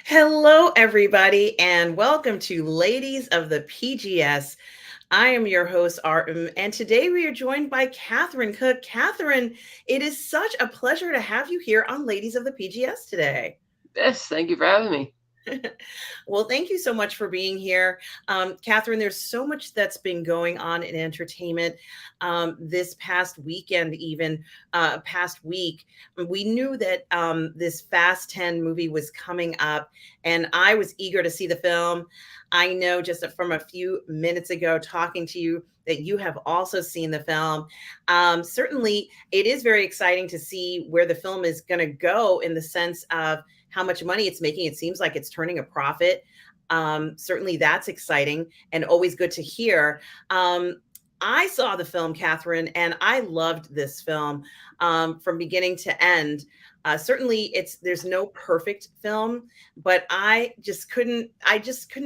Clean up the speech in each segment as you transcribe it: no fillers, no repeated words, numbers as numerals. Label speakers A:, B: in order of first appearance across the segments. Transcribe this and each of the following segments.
A: Hello, everybody, and welcome to Ladies of the PGS. I am your host, Artem, and today we are joined by Catherine Cook. Catherine, it is such a pleasure to have you here on Ladies of the PGS today.
B: Yes, thank you for having me.
A: Well, thank you so much for being here. Catherine, there's so much that's been going on in entertainment this past weekend, even past week. We knew that this Fast 10 movie was coming up, and I was eager to see the film. I know just from a few minutes ago talking to you that you have also seen the film. Certainly, it is very exciting to see where the film is going to go in the sense of how much money it's making. It seems like it's turning a profit. Certainly, that's exciting and always good to hear. I saw the film, Catherine, and I loved this film from beginning to end. Certainly, there's no perfect film, but I just couldn't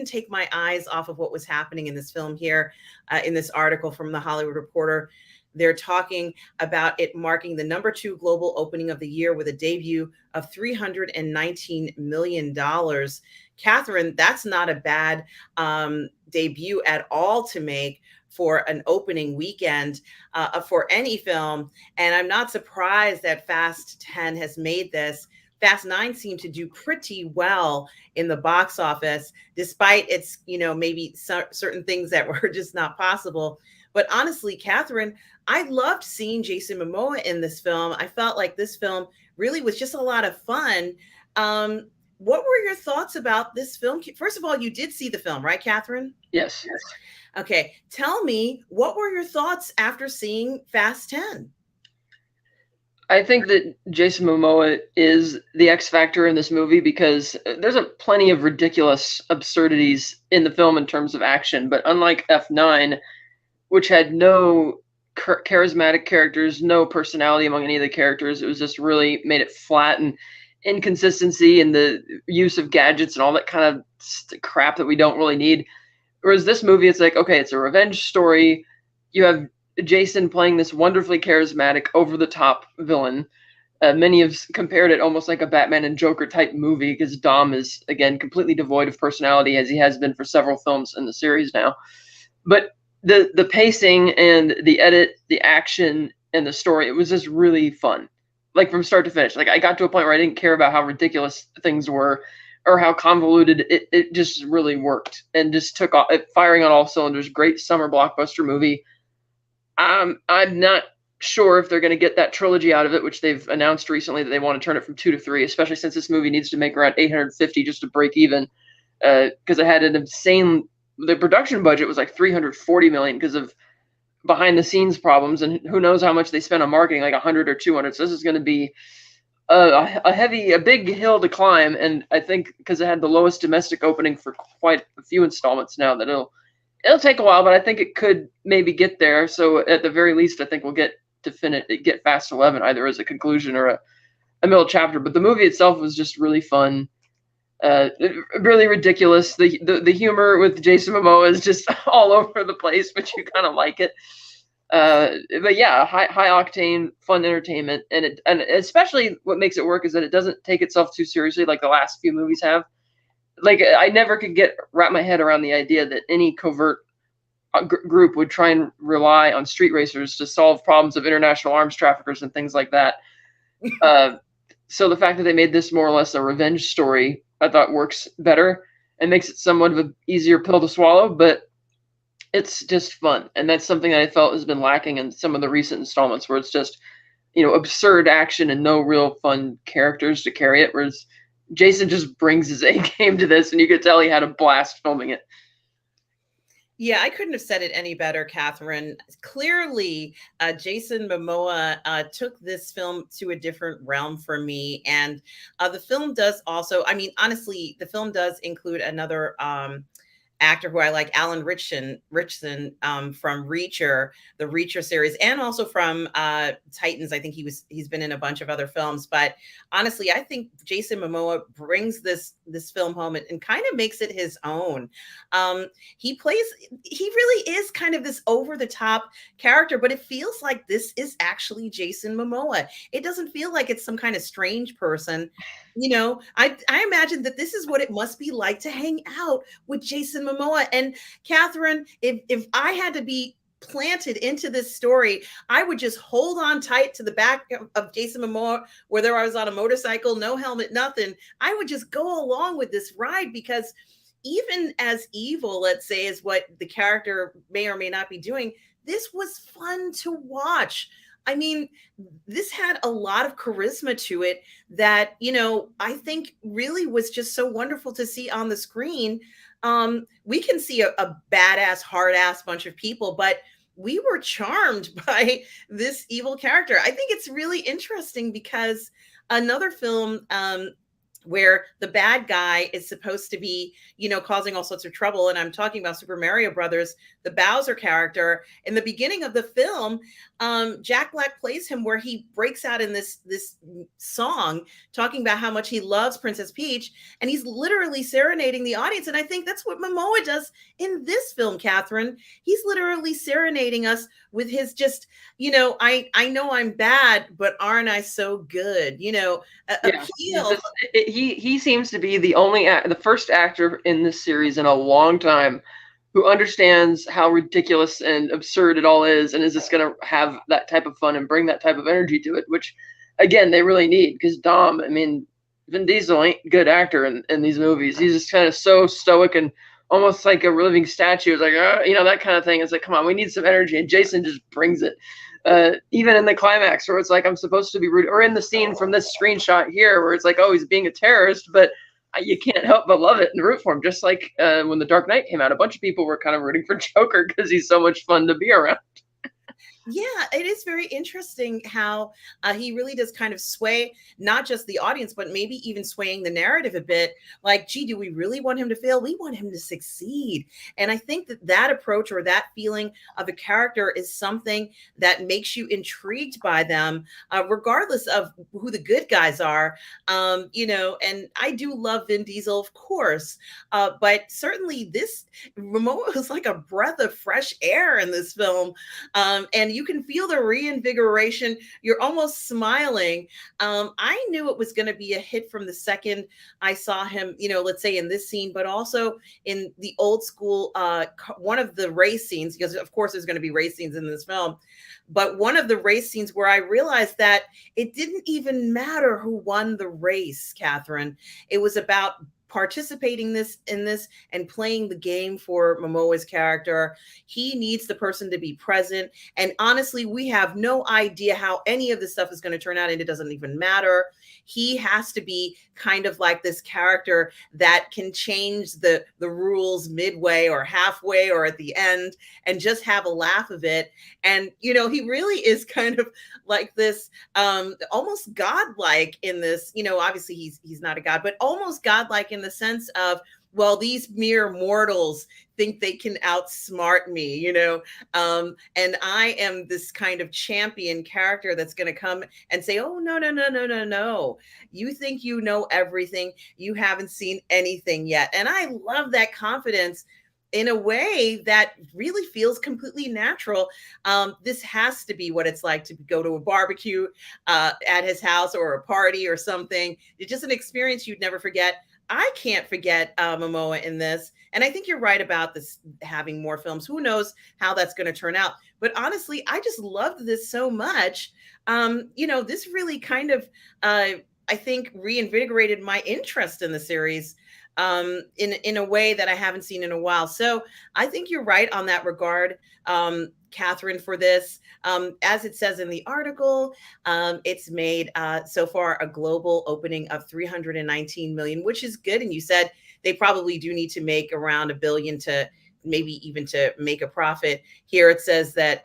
A: take my eyes off of what was happening in this film here. In this article from the Hollywood Reporter, they're talking about it marking the #2 global opening of the year with a debut of $319 million. Catherine, that's not a bad debut at all to make for an opening weekend for any film. And I'm not surprised that Fast 10 has made this. Fast 9 seemed to do pretty well in the box office, despite its, maybe certain things that were just not possible. But honestly, Catherine, I loved seeing Jason Momoa in this film. I felt like this film really was just a lot of fun. What were your thoughts about this film? First of all, you did see the film, right, Catherine?
B: Yes.
A: Okay, tell me, what were your thoughts after seeing Fast 10?
B: I think that Jason Momoa is the X factor in this movie because there's a plenty of ridiculous absurdities in the film in terms of action, but unlike F9, which had no charismatic characters, no personality among any of the characters, it was just really made it flat and inconsistency and the use of gadgets and all that kind of crap that we don't really need. Whereas this movie, it's like, okay, it's a revenge story. You have Jason playing this wonderfully charismatic, over the top villain. Many have compared it almost like a Batman and Joker type movie because Dom is, again, completely devoid of personality as he has been for several films in the series now. But the pacing and the edit, the action, and the story, it was just really fun. Like from start to finish. Like I got to a point where I didn't care about how ridiculous things were or how convoluted it just really worked and just took off, firing on all cylinders. Great summer blockbuster movie. I'm not sure if they're going to get that trilogy out of it, which they've announced recently that they want to turn it from 2 to 3, especially since this movie needs to make around 850 just to break even, because it had an insane. The production budget was like 340 million because of behind the scenes problems, and who knows how much they spent on marketing, like 100 or 200. So this is going to be a big hill to climb, and I think because it had the lowest domestic opening for quite a few installments now, that it'll take a while, but I think it could maybe get there. So at the very least, I think we'll get Fast 11 either as a conclusion or a middle chapter. But the movie itself was just really fun, really ridiculous. The humor with Jason Momoa is just all over the place, but you kind of like it. But yeah, high octane, fun entertainment, and especially what makes it work is that it doesn't take itself too seriously like the last few movies have. Like I never could wrap my head around the idea that any covert group would try and rely on street racers to solve problems of international arms traffickers and things like that. So the fact that they made this more or less a revenge story, I thought works better and makes it somewhat of an easier pill to swallow, but it's just fun. And that's something that I felt has been lacking in some of the recent installments where it's just, absurd action and no real fun characters to carry it. Whereas Jason just brings his A game to this, and you could tell he had a blast filming it.
A: Yeah, I couldn't have said it any better, Catherine. Clearly, Jason Momoa took this film to a different realm for me. And the film does also, I mean, honestly, the film does include another actor who I like, Alan Ritchson from Reacher, the Reacher series, and also from Titans. I think he's been in a bunch of other films. But honestly, I think Jason Momoa brings this film home and kind of makes it his own. He really is kind of this over the top character, but it feels like this is actually Jason Momoa. It doesn't feel like it's some kind of strange person. You know, I imagine that this is what it must be like to hang out with Jason Momoa. And Catherine, if I had to be planted into this story, I would just hold on tight to the back of Jason Momoa, whether I was on a motorcycle, no helmet, nothing. I would just go along with this ride because even as evil, let's say, is what the character may or may not be doing, this was fun to watch. I mean, this had a lot of charisma to it that, I think really was just so wonderful to see on the screen. We can see a badass, hard ass bunch of people, but we were charmed by this evil character. I think it's really interesting because another film, where the bad guy is supposed to be, causing all sorts of trouble. And I'm talking about Super Mario Brothers, the Bowser character. In the beginning of the film, Jack Black plays him where he breaks out in this song talking about how much he loves Princess Peach, and he's literally serenading the audience. And I think that's what Momoa does in this film, Catherine. He's literally serenading us with his just, I know I'm bad, but aren't I so good? Appeal.
B: He seems to be the first actor in this series in a long time who understands how ridiculous and absurd it all is, and is just going to have that type of fun and bring that type of energy to it, which, again, they really need, because Vin Diesel ain't a good actor in these movies. He's just kind of so stoic and almost like a living statue. It's like, that kind of thing. It's like, come on, we need some energy, and Jason just brings it. Even in the climax where it's like, I'm supposed to be rude, or in the scene from this screenshot here where it's like, oh, he's being a terrorist, but you can't help but love it and root for him. Just like when The Dark Knight came out, a bunch of people were kind of rooting for Joker because he's so much fun to be around.
A: Yeah, it is very interesting how he really does kind of sway not just the audience, but maybe even swaying the narrative a bit. Like, gee, do we really want him to fail? We want him to succeed. And I think that approach, or that feeling of a character, is something that makes you intrigued by them, regardless of who the good guys are. And I do love Vin Diesel, of course, but certainly this Momoa was like a breath of fresh air in this film. And you can feel the reinvigoration. You're almost smiling. I knew it was going to be a hit from the second I saw him, let's say in this scene, but also in the old school, one of the race scenes, because of course there's going to be race scenes in this film, but one of the race scenes where I realized that it didn't even matter who won the race, Catherine. It was about participating in this and playing the game for Momoa's character. He needs the person to be present. And honestly, we have no idea how any of this stuff is going to turn out, and it doesn't even matter. He has to be kind of like this character that can change the rules midway or halfway or at the end and just have a laugh of it. And, he really is kind of like this, almost godlike in this, obviously he's not a god, but almost godlike in the sense of, well, these mere mortals think they can outsmart me, and I am this kind of champion character that's going to come and say, oh, no, no, no, no, no, no. You think you know everything. You haven't seen anything yet. And I love that confidence in a way that really feels completely natural. This has to be what it's like to go to a barbecue at his house, or a party or something. It's just an experience you'd never forget. I can't forget Momoa in this. And I think you're right about this having more films. Who knows how that's going to turn out? But honestly, I just loved this so much. This really kind of, I think, reinvigorated my interest in the series in a way that I haven't seen in a while. So I think you're right on that regard, Catherine, for this. As it says in the article, it's made so far a global opening of 319 million, which is good. And you said they probably do need to make around $1 billion to maybe even to make a profit. Here it says that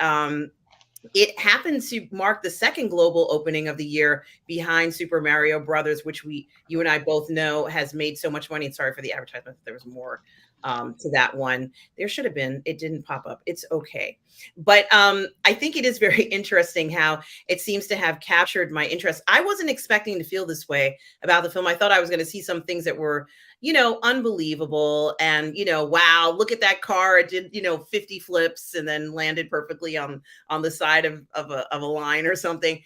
A: it happens to mark the second global opening of the year behind Super Mario Brothers, which you and I both know has made so much money. And sorry for the advertisement. There was more to that one. There should have been. It didn't pop up. It's okay. But I think it is very interesting how it seems to have captured my interest. I wasn't expecting to feel this way about the film. I thought I was going to see some things that were, unbelievable. And, wow, look at that car. It did, 50 flips and then landed perfectly on the side of a line or something.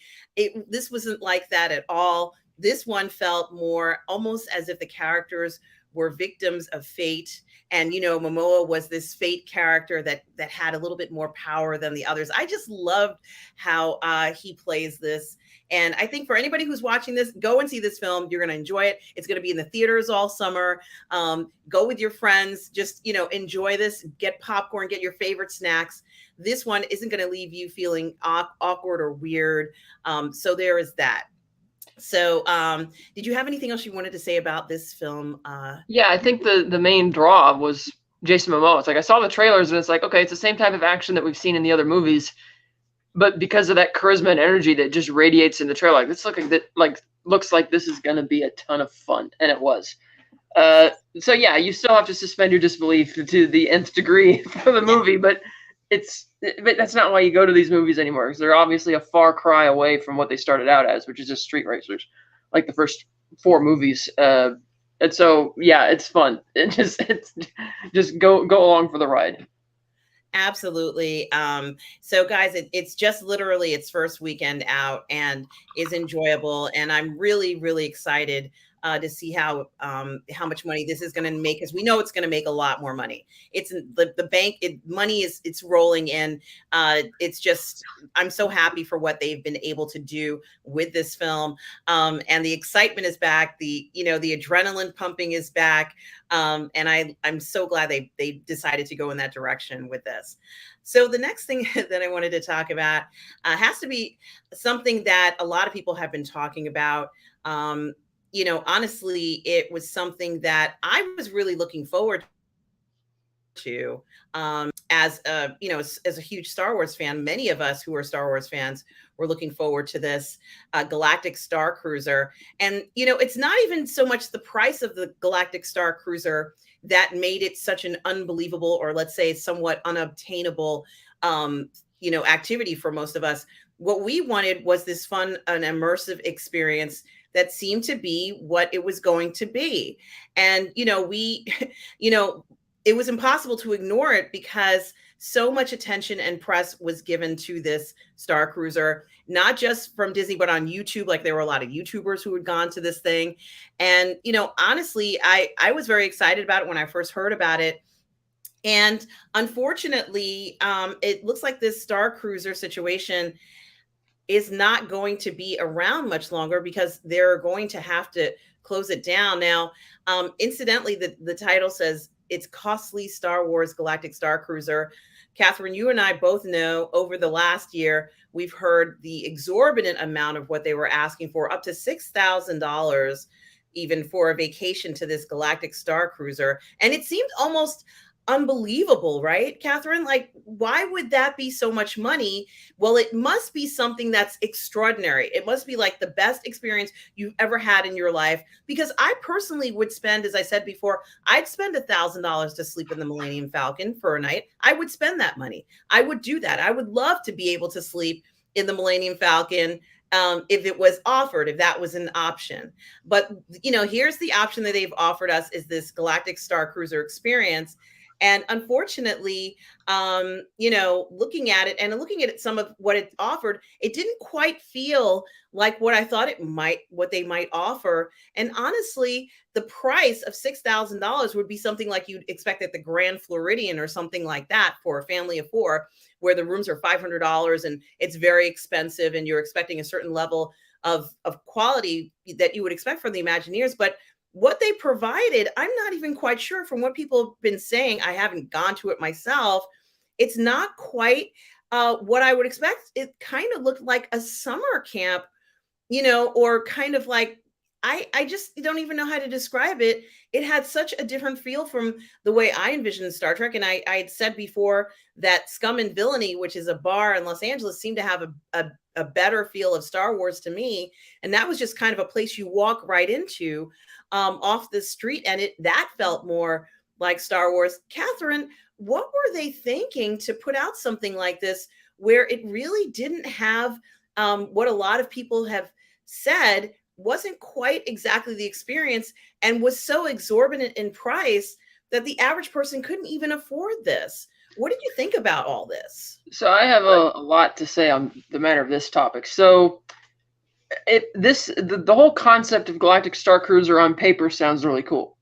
A: This wasn't like that at all. This one felt more almost as if the characters were victims of fate. And Momoa was this fate character that had a little bit more power than the others. I just loved how he plays this. And I think for anybody who's watching this, go and see this film. You're going to enjoy it. It's going to be in the theaters all summer. Go with your friends. Just enjoy this. Get popcorn. Get your favorite snacks. This one isn't going to leave you feeling awkward or weird. So there is that. So, did you have anything else you wanted to say about this film?
B: Yeah, I think the main draw was Jason Momoa. It's like I saw the trailers and it's like, okay, it's the same type of action that we've seen in the other movies, but because of that charisma and energy that just radiates in the trailer, like this looks like this is going to be a ton of fun, and it was. So yeah, you still have to suspend your disbelief to the nth degree for the movie, but that's not why you go to these movies anymore, because they're obviously a far cry away from what they started out as, which is just street racers, like the first 4 movies. And so yeah, it's fun. It's just go along for the ride.
A: Absolutely. So guys, it's just literally its first weekend out and is enjoyable. And I'm really, really excited to see how much money this is going to make, because we know it's going to make a lot more money. It's the bank, money it's rolling in. It's just, I'm so happy for what they've been able to do with this film. And the excitement is back. The adrenaline pumping is back. And I'm so glad they decided to go in that direction with this. So the next thing that I wanted to talk about has to be something that a lot of people have been talking about. Honestly, it was something that I was really looking forward to. As a huge Star Wars fan, many of us who are Star Wars fans were looking forward to this Galactic Starcruiser. And it's not even so much the price of the Galactic Starcruiser that made it such an unbelievable, or let's say somewhat unobtainable activity for most of us. What we wanted was this fun and immersive experience that seemed to be what it was going to be. And it was impossible to ignore it, because so much attention and press was given to this Starcruiser, not just from Disney, but on YouTube. Like, there were a lot of YouTubers who had gone to this thing. And, honestly, I was very excited about it when I first heard about it. And unfortunately, it looks like this Starcruiser situation is not going to be around much longer, because they're going to have to close it down. Now, incidentally, the title says it's costly Star Wars Galactic Starcruiser. Catherine, you and I both know over the last year, we've heard the exorbitant amount of what they were asking for, up to $6,000 even for a vacation to this Galactic Starcruiser. And it seemed almost unbelievable, right, Catherine? Like, why would that be so much money? Well, it must be something that's extraordinary. It must be like the best experience you've ever had in your life, because I personally would spend, as I said before, I'd spend $1,000 to sleep in the Millennium Falcon for a night. I would spend that money. I would do that. I would love to be able to sleep in the Millennium Falcon if it was offered, if that was an option. But, here's the option that they've offered us, is this Galactic Starcruiser experience. And unfortunately, looking at it and looking at some of what it offered, it didn't quite feel like what I thought what they might offer. And honestly, the price of $6,000 would be something like you'd expect at the Grand Floridian or something like that for a family of 4, where the rooms are $500 and it's very expensive, and you're expecting a certain level of quality that you would expect from the Imagineers. But what they provided, I'm not even quite sure. From what people have been saying, I haven't gone to it myself, it's not quite what I would expect. It kind of looked like a summer camp, or kind of like, I just don't even know how to describe it. It had such a different feel from the way I envisioned Star Trek. And I had said before that Scum and Villainy, which is a bar in Los Angeles, seemed to have a better feel of Star Wars to me. And that was just kind of a place you walk right into off the street. And that felt more like Star Wars. Catherine, what were they thinking to put out something like this, where it really didn't have what a lot of people have said wasn't quite exactly the experience, and was so exorbitant in price that the average person couldn't even afford this? What did you think about all this?
B: So I have a lot to say on the matter of this topic. So the whole concept of Galactic Starcruiser on paper sounds really cool.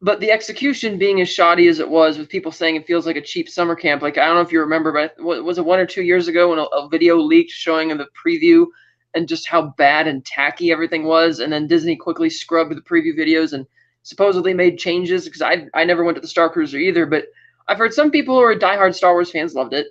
B: But the execution being as shoddy as it was, with people saying it feels like a cheap summer camp. Like, I don't know if you remember, but was it 1 or 2 years ago when a video leaked showing in the preview and just how bad and tacky everything was, and then Disney quickly scrubbed the preview videos and supposedly made changes, because I never went to the Starcruiser either, but I've heard some people who are diehard Star Wars fans loved it,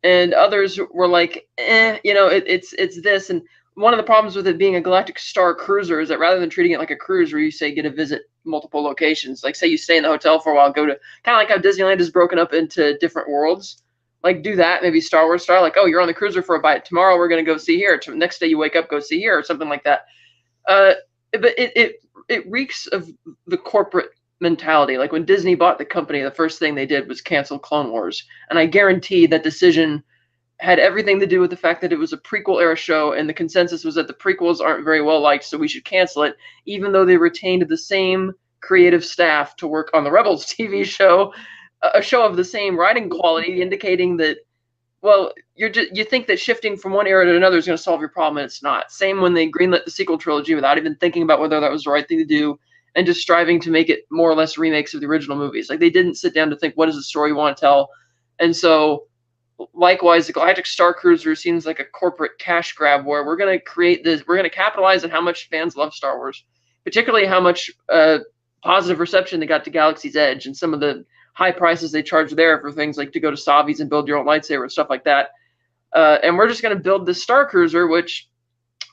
B: and others were like, it's this. And one of the problems with it being a Galactic Star Cruiser is that rather than treating it like a cruise where you say get to visit multiple locations, like say you stay in the hotel for a while, go to kind of like how Disneyland is broken up into different worlds, like do that, maybe Star Wars style, like, oh, you're on the cruiser for a bite. Tomorrow we're going to go see here. Next day you wake up, go see here, or something like that. But it reeks of the corporate mentality. Like when Disney bought the company, the first thing they did was cancel Clone Wars. And I guarantee that decision had everything to do with the fact that it was a prequel era show, and the consensus was that the prequels aren't very well liked, so we should cancel it, even though they retained the same creative staff to work on the Rebels TV show, a show of the same writing quality, indicating that, well, you think that shifting from one era to another is going to solve your problem, and it's not. Same when they greenlit the sequel trilogy without even thinking about whether that was the right thing to do, and just striving to make it more or less remakes of the original movies. Like, they didn't sit down to think, what is the story we want to tell? And so likewise, the Galactic Starcruiser seems like a corporate cash grab where we're going to create this, we're going to capitalize on how much fans love Star Wars, particularly how much positive reception they got to Galaxy's Edge and some of the high prices they charge there for things like to go to Savi's and build your own lightsaber and stuff like that. And we're just going to build this Starcruiser, which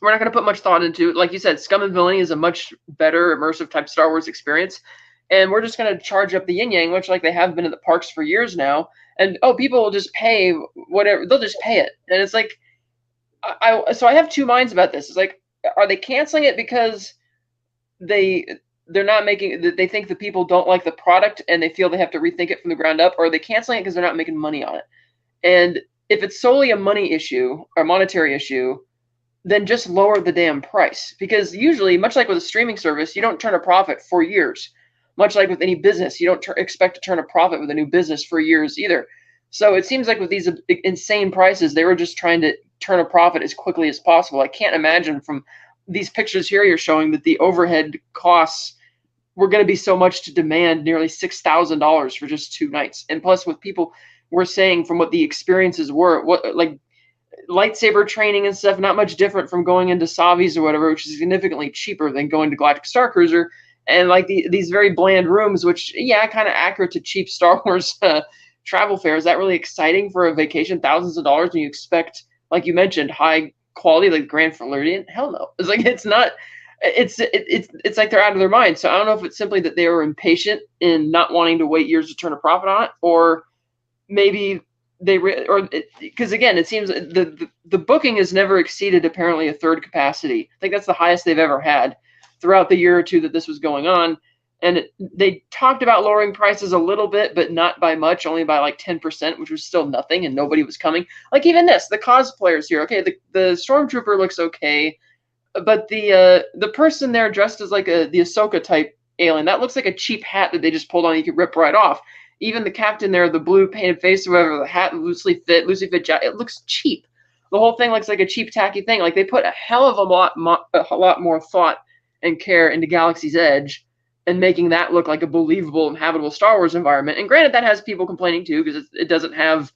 B: we're not going to put much thought into. Like you said, Scum and Villainy is a much better immersive type Star Wars experience. And we're just going to charge up the yin-yang, much like they have been in the parks for years now. And, oh, people will just pay whatever. They'll just pay it. And it's like, so I have two minds about this. It's like, are they canceling it because they're not making, they think the people don't like the product and they feel they have to rethink it from the ground up? Or are they canceling it because they're not making money on it? And if it's solely a money issue or monetary issue, then just lower the damn price. Because usually, much like with a streaming service, you don't turn a profit for years. Much like with any business, you don't expect to turn a profit with a new business for years either. So it seems like with these insane prices, they were just trying to turn a profit as quickly as possible. I can't imagine from these pictures here you're showing that the overhead costs were going to be so much to demand nearly $6,000 for just 2 nights. And plus, with people were saying from what the experiences were, what like lightsaber training and stuff, not much different from going into Savi's or whatever, which is significantly cheaper than going to Galactic Starcruiser. And like these very bland rooms, which, yeah, kind of accurate to cheap Star Wars travel fare. Is that really exciting for a vacation? Thousands of dollars when you expect, like you mentioned, high quality, like Grand Floridian? Hell no. It's like, it's not. It's like they're out of their mind. So I don't know if it's simply that they were impatient in not wanting to wait years to turn a profit on it, or maybe because again, it seems the booking has never exceeded apparently a third capacity. I think that's the highest they've ever had throughout the year or two that this was going on. And they talked about lowering prices a little bit, but not by much, only by like 10%, which was still nothing, and nobody was coming. Like even this, the cosplayers here, okay, the Stormtrooper looks okay, but the person there dressed as like the Ahsoka type alien, that looks like a cheap hat that they just pulled on, you could rip right off. Even the captain there, the blue painted face or whatever, the hat loosely fit jacket, it looks cheap. The whole thing looks like a cheap, tacky thing. Like they put a hell of a lot more thought and care into Galaxy's Edge and making that look like a believable and habitable Star Wars environment. And granted, that has people complaining too, because it doesn't have,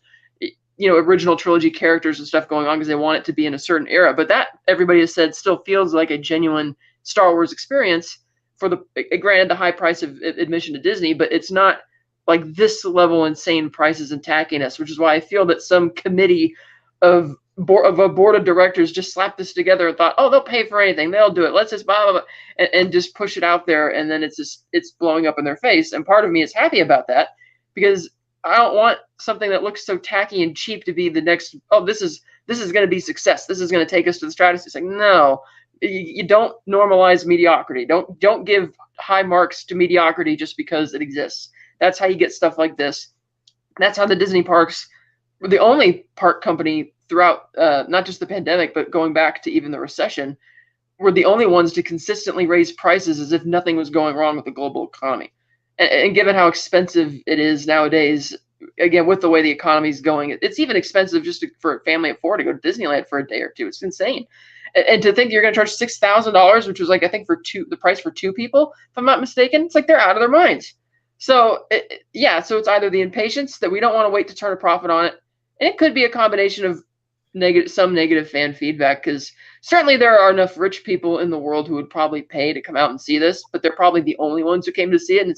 B: original trilogy characters and stuff going on, because they want it to be in a certain era. But that, everybody has said, still feels like a genuine Star Wars experience for granted the high price of admission to Disney, but it's not like this level insane prices and tackiness, which is why I feel that some committee of a board of directors just slapped this together and thought, oh, they'll pay for anything, they'll do it, let's just blah, blah, blah, and just push it out there, and then it's blowing up in their face. And part of me is happy about that, because I don't want something that looks so tacky and cheap to be the next, oh, this is going to be success, this is going to take us to the stratosphere. It's like, no, you don't normalize mediocrity. Don't give high marks to mediocrity just because it exists. That's how you get stuff like this. That's how the Disney parks were the only park company throughout not just the pandemic, but going back to even the recession, were the only ones to consistently raise prices as if nothing was going wrong with the global economy. And given how expensive it is nowadays, again, with the way the economy is going, it's even expensive just for a family of 4 to go to Disneyland for a day or two. It's insane. And to think you're going to charge $6,000, which was like, I think the price for two people, if I'm not mistaken, it's like they're out of their minds. So yeah, so it's either the impatience that we don't want to wait to turn a profit on it, and it could be a combination of some negative fan feedback, because certainly there are enough rich people in the world who would probably pay to come out and see this, but they're probably the only ones who came to see it. And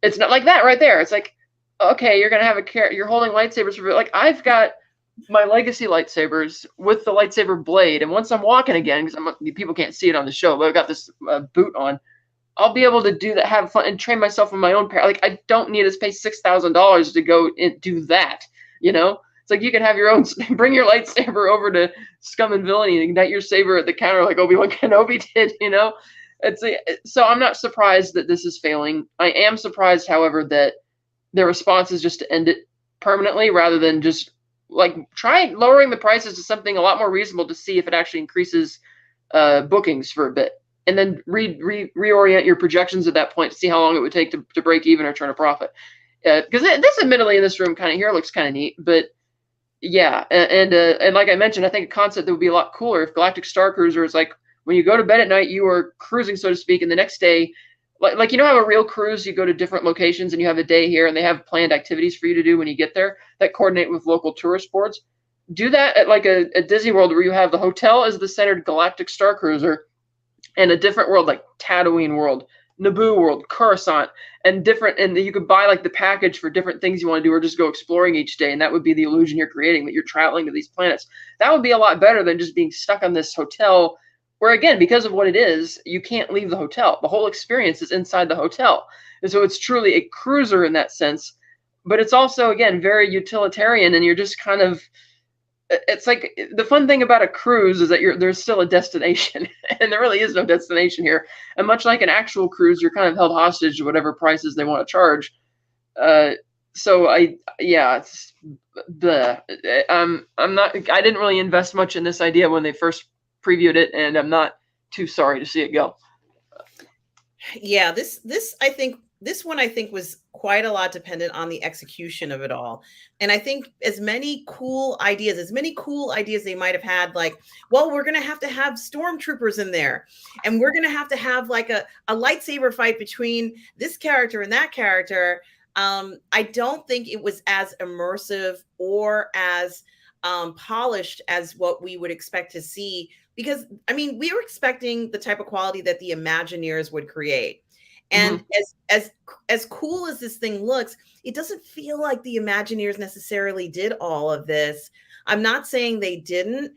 B: it's not like that right there. It's like, okay, you're gonna have you're holding lightsabers for, like, I've got my legacy lightsabers with the lightsaber blade, and once I'm walking again, because people can't see it on the show, but I've got this boot on, I'll be able to do that, have fun, and train myself in my own pair. Like, I don't need to pay $6,000 to go and do that. It's like you can have your own. Bring your lightsaber over to Scum and Villainy and ignite your saber at the counter like Obi-Wan Kenobi did. So I'm not surprised that this is failing. I am surprised, however, that their response is just to end it permanently rather than just like try lowering the prices to something a lot more reasonable to see if it actually increases bookings for a bit. And then reorient your projections at that point to see how long it would take to break even or turn a profit. Because this, admittedly, in this room kind of here looks kind of neat, but yeah, and like I mentioned, I think a concept that would be a lot cooler if Galactic Starcruiser is like when you go to bed at night, you are cruising, so to speak, and the next day, like how a real cruise, you go to different locations and you have a day here, and they have planned activities for you to do when you get there that coordinate with local tourist boards. Do that at like a Disney World where you have the hotel as the centered Galactic Starcruiser, and a different world like Tatooine World, Naboo World, Coruscant, and you could buy like the package for different things you want to do, or just go exploring each day, and that would be the illusion you're creating, that you're traveling to these planets. That would be a lot better than just being stuck on this hotel where, again, because of what it is, you can't leave the hotel. The whole experience is inside the hotel. And so it's truly a cruiser in that sense, but it's also, again, very utilitarian, and you're just kind of, it's like the fun thing about a cruise is that there's still a destination, and there really is no destination here. And much like an actual cruise, you're kind of held hostage to whatever prices they want to charge. So I didn't really invest much in this idea when they first previewed it, and I'm not too sorry to see it go.
A: Yeah, this one I think was quite a lot dependent on the execution of it all. And I think as many cool ideas they might have had, like, well, we're going to have stormtroopers in there, and we're going to have like a lightsaber fight between this character and that character. I don't think it was as immersive or as polished as what we would expect to see, because I mean, we were expecting the type of quality that the Imagineers would create. And as cool as this thing looks, it doesn't feel like the Imagineers necessarily did all of this. I'm not saying they didn't,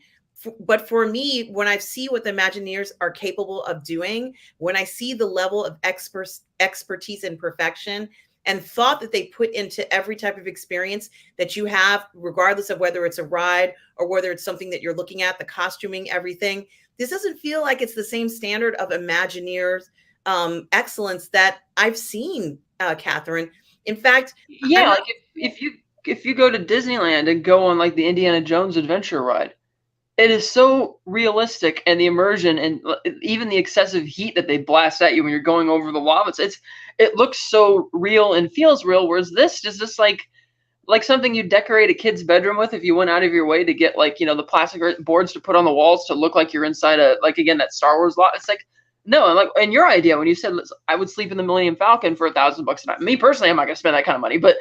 A: but for me, when I see what the Imagineers are capable of doing, when I see the level of expertise and perfection and thought that they put into every type of experience that you have, regardless of whether it's a ride or whether it's something that you're looking at, the costuming, everything, this doesn't feel like it's the same standard of Imagineers excellence that I've seen, Catherine. In fact,
B: yeah, like if you go to Disneyland and go on like the Indiana Jones adventure ride, it is so realistic, and the immersion and even the excessive heat that they blast at you when you're going over the lava, it looks so real and feels real. Whereas this is just like something you decorate a kid's bedroom with if you went out of your way to get the plastic boards to put on the walls to look like you're inside again, that Star Wars lot. It's like, no, like, and your idea when you said I would sleep in the Millennium Falcon for $1,000 a night. Me personally, I'm not going to spend that kind of money, but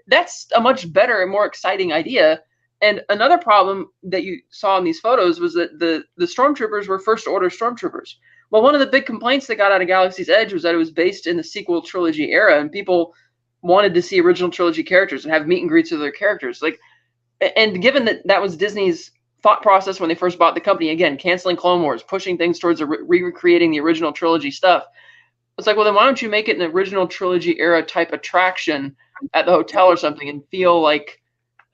B: that's a much better and more exciting idea. And another problem that you saw in these photos was that the stormtroopers were first order stormtroopers. Well, one of the big complaints that got out of Galaxy's Edge was that it was based in the sequel trilogy era, and people wanted to see original trilogy characters and have meet and greets with their characters. And given that was Disney's thought process when they first bought the company, again, canceling Clone Wars, pushing things towards recreating the original trilogy stuff. It's like, well, then why don't you make it an original trilogy era type attraction at the hotel or something, and feel like,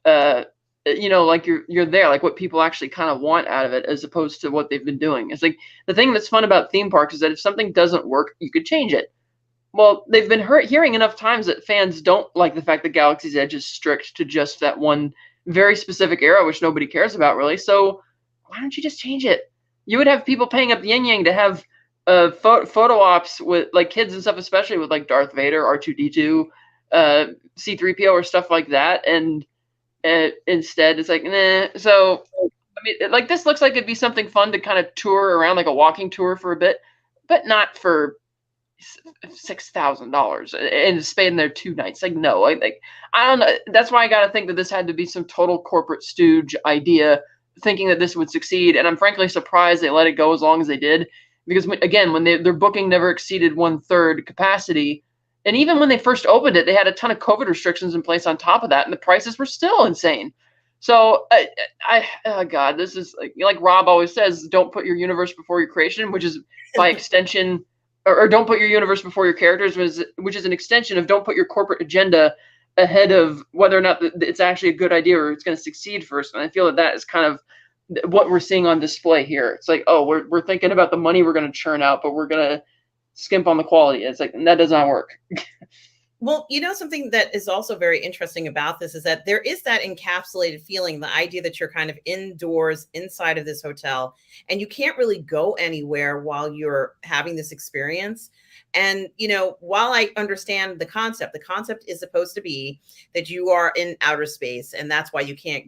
B: like you're there, like what people actually kind of want out of it, as opposed to what they've been doing. It's like the thing that's fun about theme parks is that if something doesn't work, you could change it. Well, they've been hearing enough times that fans don't like the fact that Galaxy's Edge is strict to just that one very specific era, which nobody cares about really. So why don't you just change it? You would have people paying up the yin-yang to have photo ops with like kids and stuff, especially with like Darth Vader, R2-D2, C-3PO or stuff like that. And instead it's like, nah. So I mean, like this looks like it'd be something fun to kind of tour around, like a walking tour for a bit, but not for $6,000 and staying there 2 nights. Like, no, I don't know. That's why I got to think that this had to be some total corporate stooge idea, thinking that this would succeed. And I'm frankly surprised they let it go as long as they did, because again, when their booking never exceeded 1/3 capacity, and even when they first opened it, they had a ton of COVID restrictions in place on top of that, and the prices were still insane. So oh God, this is like Rob always says, don't put your universe before your creation, which is by extension, or don't put your universe before your characters, which is an extension of don't put your corporate agenda ahead of whether or not it's actually a good idea or it's going to succeed first. And I feel that is kind of what we're seeing on display here. It's like, oh, we're thinking about the money we're going to churn out, but we're going to skimp on the quality. It's like, that does not work.
A: Well, something that is also very interesting about this is that there is that encapsulated feeling, the idea that you're kind of indoors inside of this hotel and you can't really go anywhere while you're having this experience. And, while I understand the concept is supposed to be that you are in outer space, and that's why you can't,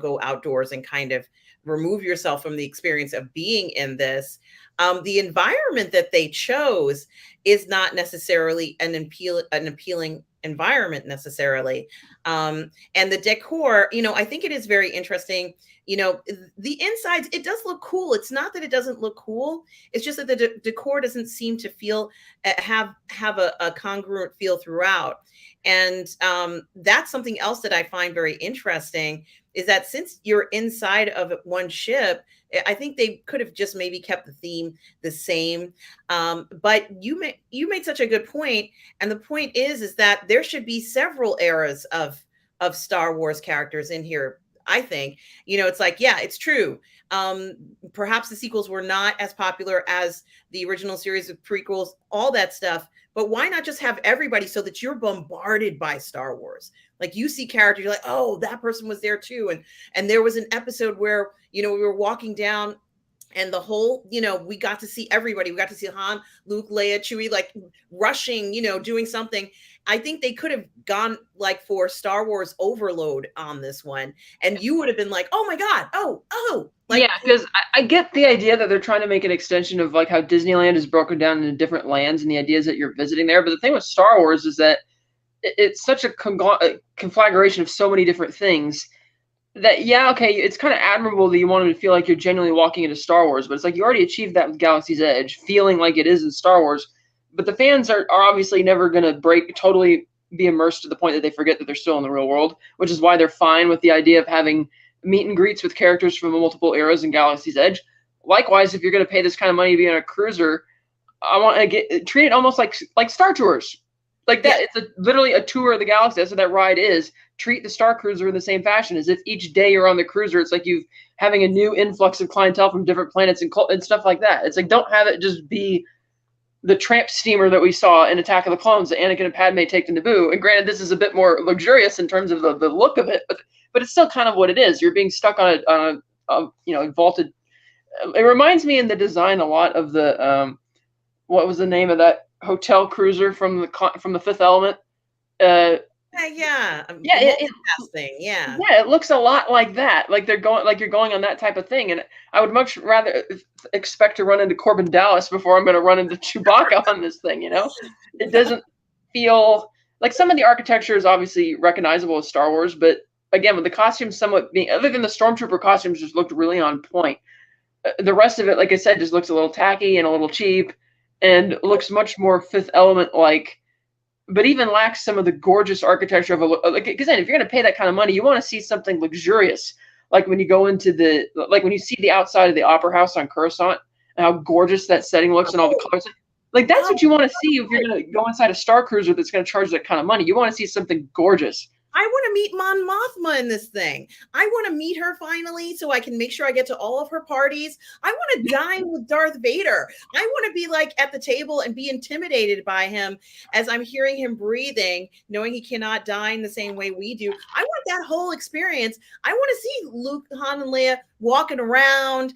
A: go outdoors and kind of remove yourself from the experience of being in this. The environment that they chose is not necessarily an appealing environment necessarily. And the decor, I think it is very interesting. The insides, it does look cool. It's not that it doesn't look cool. It's just that the decor doesn't seem to feel have a congruent feel throughout. And that's something else that I find very interesting, is that since you're inside of one ship, I think they could have just maybe kept the theme the same. But you made such a good point. And the point is that there should be several eras of Star Wars characters in here. I think, it's like, yeah, it's true. Perhaps the sequels were not as popular as the original series of prequels, all that stuff. But why not just have everybody so that you're bombarded by Star Wars? Like, you see characters, you're like, oh, that person was there too. And there was an episode where, we were walking down and the whole, we got to see everybody. We got to see Han, Luke, Leia, Chewie, like rushing, doing something. I think they could have gone like for Star Wars overload on this one. And you would have been like, oh my God. Oh. Like,
B: yeah, because I get the idea that they're trying to make an extension of like how Disneyland is broken down into different lands and the idea is that you're visiting there. But the thing with Star Wars is that it's such a conflagration of so many different things that, yeah, okay, it's kind of admirable that you want them to feel like you're genuinely walking into Star Wars, but it's like you already achieved that with Galaxy's Edge, feeling like it is in Star Wars. But the fans are obviously never going to totally be immersed to the point that they forget that they're still in the real world, which is why they're fine with the idea of having meet and greets with characters from multiple eras in Galaxy's Edge. Likewise, if you're going to pay this kind of money to be on a cruiser, I want to treat it almost like Star Tours. Like that, yeah. It's literally a tour of the galaxy. That's what that ride is. Treat the Starcruiser in the same fashion, as if each day you're on the cruiser, it's like you having a new influx of clientele from different planets and stuff like that. It's like, don't have it just be the tramp steamer that we saw in Attack of the Clones that Anakin and Padme take to Naboo. And granted, this is a bit more luxurious in terms of the look of it, but it's still kind of what it is. You're being stuck on a vaulted. It reminds me in the design a lot of the what was the name of that hotel cruiser from the Fifth Element?
A: Yeah.
B: It looks a lot like that. Like you're going on that type of thing. And I would much rather expect to run into Corbin Dallas before I'm going to run into Chewbacca on this thing. It doesn't feel like some of the architecture is obviously recognizable as Star Wars, but again, with the costumes somewhat being, other than the Stormtrooper costumes, just looked really on point. The rest of it, like I said, just looks a little tacky and a little cheap, and looks much more Fifth Element like. But even lacks some of the gorgeous architecture of because then if you're going to pay that kind of money, you want to see something luxurious. Like when you go into when you see the outside of the Opera House on Coruscant and how gorgeous that setting looks and all the colors. Like that's what you want to see if you're going to go inside a Starcruiser that's going to charge that kind of money. You want to see something gorgeous.
A: I want to meet Mon Mothma in this thing. I want to meet her finally so I can make sure I get to all of her parties. I want to dine with Darth Vader. I want to be like at the table and be intimidated by him as I'm hearing him breathing, knowing he cannot dine the same way we do. I want that whole experience. I want to see Luke, Han, and Leia walking around,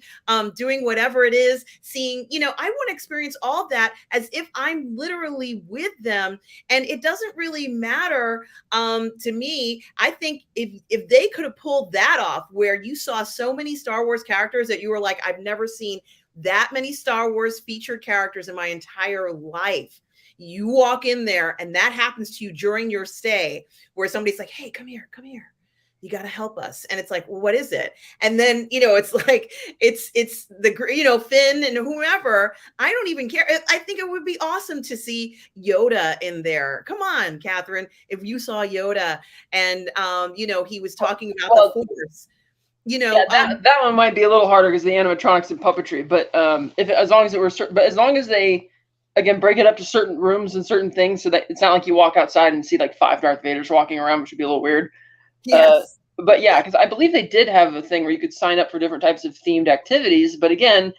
A: doing whatever it is, seeing, I want to experience all of that as if I'm literally with them. And it doesn't really matter to me. I think if they could have pulled that off, where you saw so many Star Wars characters that you were like, I've never seen that many Star Wars featured characters in my entire life. You walk in there and that happens to you during your stay, where somebody's like, hey, come here. You got to help us. And it's like, well, what is it? And then, it's like, it's the, Finn and whomever. I don't even care. I think it would be awesome to see Yoda in there. Come on, Catherine. If you saw Yoda and, he was talking about the Force.
B: That one might be a little harder because the animatronics and puppetry, but as long as they again break it up to certain rooms and certain things, so that it's not like you walk outside and see like 5 Darth Vaders walking around, which would be a little weird.
A: Yes.
B: But yeah, because I believe they did have a thing where you could sign up for different types of themed activities, but again,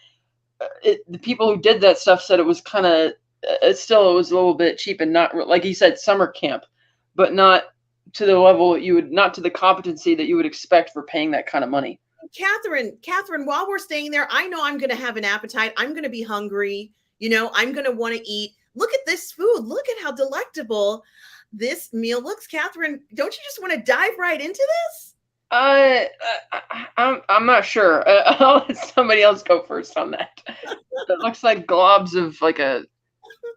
B: the people who did that stuff said it was kind of it was a little bit cheap and not, like you said, summer camp, but not to the level not to the competency that you would expect for paying that kind of money.
A: Catherine, while we're staying there, I know I'm going to have an appetite. I'm going to be hungry. I'm going to want to eat. Look at this food. Look at how delectable this meal looks. Catherine, don't you just want to dive right into this?
B: I'm not sure. I'll let somebody else go first on that. It looks like globs of like a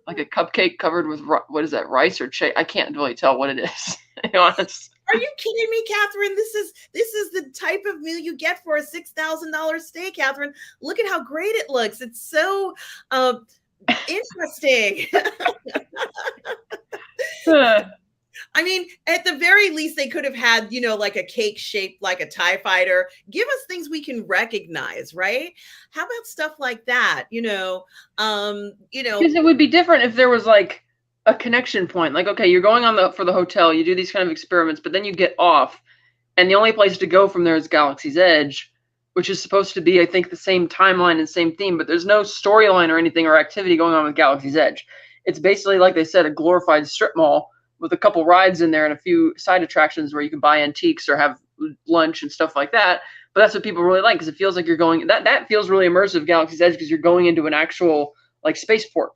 B: cupcake covered with what is that, rice or I can't really tell what it is. To be honest.
A: Are you kidding me, Catherine? This is the type of meal you get for a $6,000 stay, Catherine. Look at how great it looks. It's so interesting. I mean, at the very least, they could have had, like a cake shaped like a TIE fighter. Give us things we can recognize, right? How about stuff like that? Because
B: it would be different if there was like a connection point. Like, okay, you're going for the hotel, you do these kind of experiments, but then you get off, and the only place to go from there is Galaxy's Edge, which is supposed to be, I think, the same timeline and same theme, but there's no storyline or anything or activity going on with Galaxy's Edge. It's basically, like they said, a glorified strip mall with a couple rides in there and a few side attractions where you can buy antiques or have lunch and stuff like that. But that's what people really like, because it feels like you're going, that feels really immersive, Galaxy's Edge, because you're going into an actual like spaceport,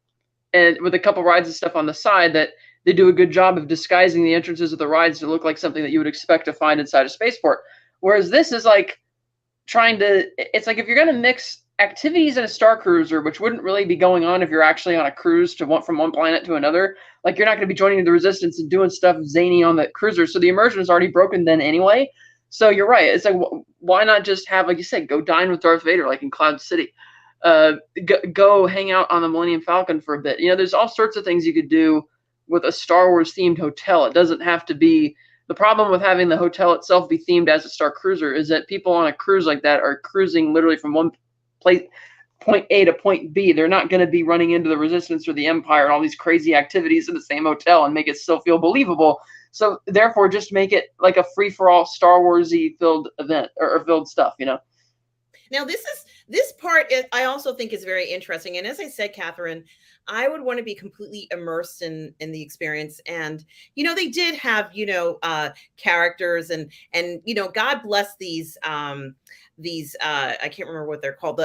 B: and with a couple rides and stuff on the side that they do a good job of disguising the entrances of the rides to look like something that you would expect to find inside a spaceport. Whereas this is like it's like if you're going to mix activities in a Starcruiser, which wouldn't really be going on if you're actually on a cruise from one planet to another, like you're not going to be joining the Resistance and doing stuff zany on the cruiser. So the immersion is already broken then anyway. So you're right. It's like, why not just have, like you said, go dine with Darth Vader, like in Cloud City. Go hang out on the Millennium Falcon for a bit. There's all sorts of things you could do with a Star Wars themed hotel. It doesn't have to be. The problem with having the hotel itself be themed as a Starcruiser is that people on a cruise like that are cruising literally from one place, point A to point B. They're not going to be running into the Resistance or the Empire and all these crazy activities in the same hotel and make it still feel believable. So therefore, just make it like a free-for-all Star Wars-y filled event or filled stuff,
A: Now, this part I also think is very interesting. And as I said, Catherine, I would want to be completely immersed in the experience. And, they did have, characters and, God bless these, I can't remember what they're called.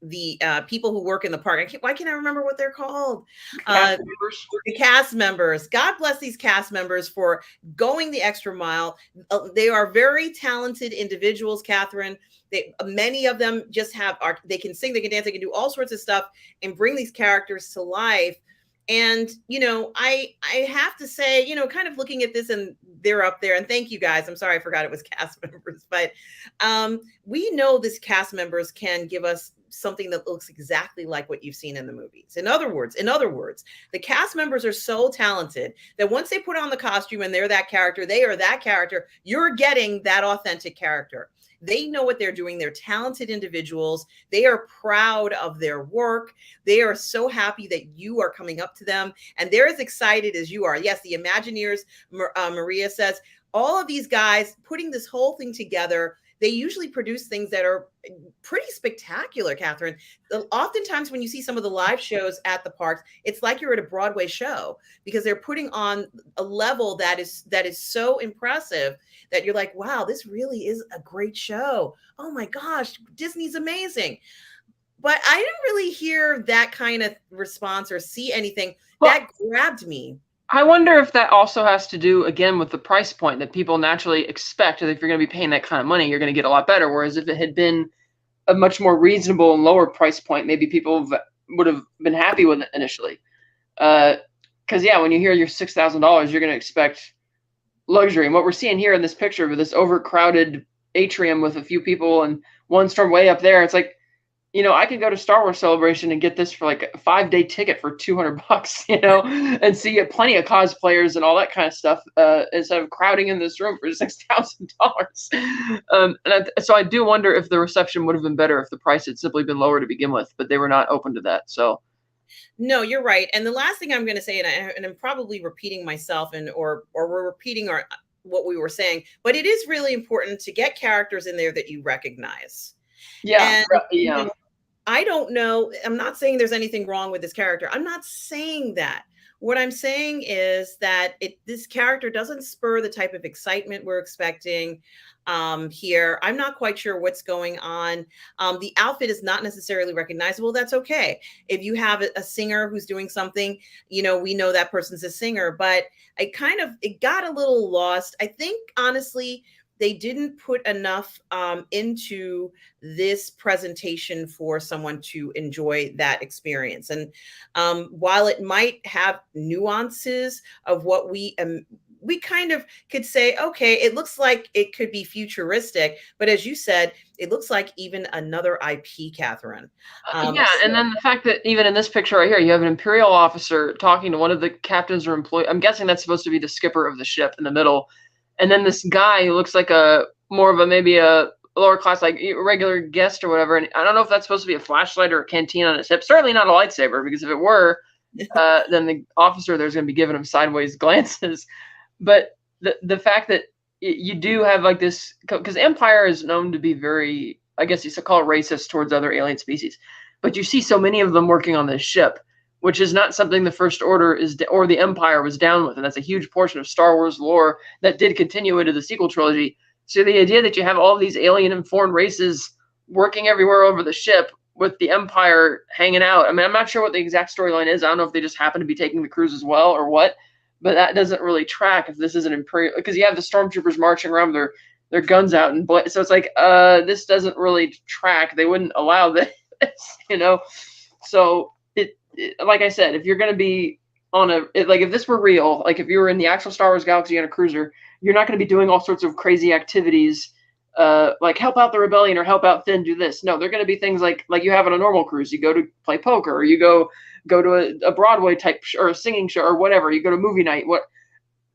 A: The people who work in the park. Why can't I remember what they're called? The cast members. God bless these cast members for going the extra mile. They are very talented individuals, Catherine. Many of them just they can sing, they can dance, they can do all sorts of stuff and bring these characters to life. And, I have to say, kind of looking at this, and they're up there, and thank you guys. I'm sorry, I forgot it was cast members, but we know this cast members can give us something that looks exactly like what you've seen in the movies. In other words, the cast members are so talented that once they put on the costume and they're that character, they are that character, you're getting that authentic character. They know what they're doing. They're talented individuals. They are proud of their work. They are so happy that you are coming up to them, and they're as excited as you are. Yes, the Imagineers, Maria says, all of these guys putting this whole thing together, they usually produce things that are pretty spectacular, Catherine. Oftentimes when you see some of the live shows at the parks, it's like you're at a Broadway show because they're putting on a level that is so impressive that you're like, wow, this really is a great show. Oh my gosh, Disney's amazing. But I didn't really hear that kind of response or see anything that grabbed me.
B: I wonder if that also has to do, again, with the price point that people naturally expect that if you're going to be paying that kind of money, you're going to get a lot better. Whereas if it had been a much more reasonable and lower price point, maybe people would have been happy with it initially. Because, yeah, when you hear your $6,000, you're going to expect luxury. And what we're seeing here in this picture with this overcrowded atrium with a few people and one storm way up there, it's like, you know, I can go to Star Wars Celebration and get this for like a 5-day ticket for $200, you know, and see plenty of cosplayers and all that kind of stuff instead of crowding in this room for $6,000. So I do wonder if the reception would have been better if the price had simply been lower to begin with, but they were not open to that. So.
A: No, you're right. And the last thing I'm going to say, and I'm probably repeating myself or we're repeating what we were saying, but it is really important to get characters in there that you recognize.
B: Yeah.
A: And, you know, I don't know. I'm not saying there's anything wrong with this character. I'm not saying that. What I'm saying is that this character doesn't spur the type of excitement we're expecting here. I'm not quite sure what's going on. The outfit is not necessarily recognizable. That's okay. If you have a singer who's doing something, you know, we know that person's a singer, but it got a little lost. I think, honestly, they didn't put enough into this presentation for someone to enjoy that experience. And while it might have nuances of what we kind of could say, okay, it looks like it could be futuristic, but as you said, it looks like even another IP, Catherine.
B: Yeah, and then the fact that even in this picture right here, you have an Imperial officer talking to one of the captains or employees. I'm guessing that's supposed to be the skipper of the ship in the middle. And then this guy who looks like maybe a lower class, like regular guest or whatever. And I don't know if that's supposed to be a flashlight or a canteen on his hip. Certainly not a lightsaber, because if it were, then the officer there's going to be giving him sideways glances. But the fact that you do have like this, because Empire is known to be very, I guess you should call it racist towards other alien species. But you see so many of them working on this ship, which is not something the First Order or the Empire was down with. And that's a huge portion of Star Wars lore that did continue into the sequel trilogy. So the idea that you have all these alien and foreign races working everywhere over the ship with the Empire hanging out. I mean, I'm not sure what the exact storyline is. I don't know if they just happen to be taking the cruise as well or what, but that doesn't really track if this is an Imperial, because you have the stormtroopers marching around with their guns out. So it's like, this doesn't really track. They wouldn't allow this, you know? So like I said, if you're going to be if this were real, like if you were in the actual Star Wars galaxy on a cruiser, you're not going to be doing all sorts of crazy activities, like help out the rebellion or help out Finn do this. No, they're going to be things like you have on a normal cruise. You go to play poker, or you go to a Broadway type or a singing show or whatever. You go to movie night.